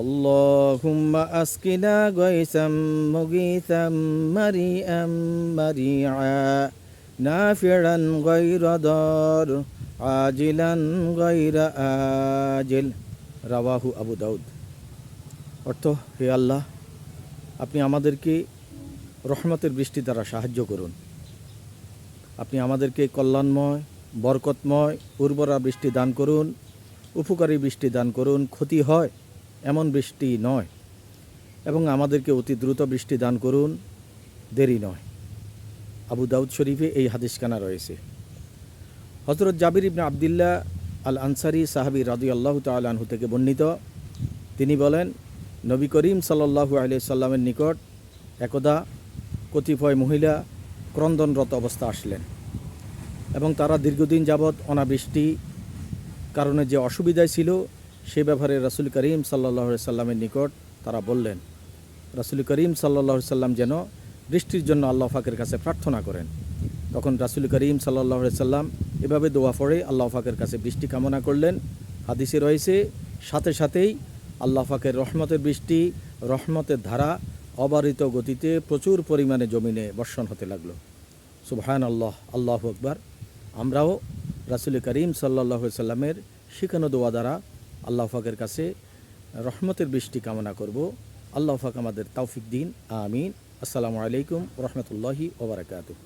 আল্লাহুম্মা আসকিনা গায়সাম মুগীসাম মারিআম মারিআ নাফিআন গায়রা দার আজিলান গায়রা আজিল। রাওয়াহু আবু দাউদ। অর্থ, হে আল্লাহ, আপনি আমাদেরকে রহমতের বৃষ্টি দ্বারা সাহায্য করুন। আপনি আমাদেরকে কল্যাণময়, বরকতময়, উর্বরা বৃষ্টি দান করুন, উপকারী বৃষ্টি দান করুন, ক্ষতি হয় এমন বৃষ্টি নয়, এবং আমাদেরকে অতি দ্রুত বৃষ্টি দান করুন, দেরি নয়। আবু দাউদ শরীফে এই হাদিসখানা রয়েছে। হযরত জাবির ইবনে আবদুল্লাহ আল আনসারী সাহাবী রাদিয়াল্লাহু তাআলা আনহু থেকে বর্ণিত, তিনি বলেন, নবী করিম সাল্লাল্লাহু আলাইহি সাল্লামের নিকট একদা কতিপয় মহিলা ক্রন্দনরত অবস্থা আসলেন, এবং তারা দীর্ঘদিন যাবৎ অনাবৃষ্টি কারণে যে অসুবিধায় ছিল সে ব্যাপারে রাসূল করিম সাল্লাল্লাহু আলাইহি সাল্লামের নিকট তারা বললেন। রাসূল করিম সাল্লাল্লাহু আলাইহি সাল্লাম যেন বৃষ্টির জন্য আল্লাহ পাকের কাছে প্রার্থনা করেন। তখন রাসূল করিম সাল্লাল্লাহু আলাইহি সাল্লাম এভাবে দোয়া পড়ে আল্লাহ পাকের কাছে বৃষ্টি কামনা করলেন। হাদিসে রয়েছে, সাথে সাথেই আল্লাহ পাকের রহমতের বৃষ্টি, রহমতের ধারা অবারিত গতিতে প্রচুর পরিমাণে জমিনে বর্ষণ হতে লাগলো। সুবহানাল্লাহ, আল্লাহু আকবার। আমরাও রাসূল করিম সাল্লাল্লাহু আলাইহি সাল্লামের শিখানো দোয়া দ্বারা আল্লাহ পাকের কাছে রহমতের বৃষ্টি কামনা করব। আল্লাহ পাক আমাদের তৌফিক দিন, আমিন। আসসালামু আলাইকুম ওয়া রাহমাতুল্লাহি ওয়া বারাকাতুহু।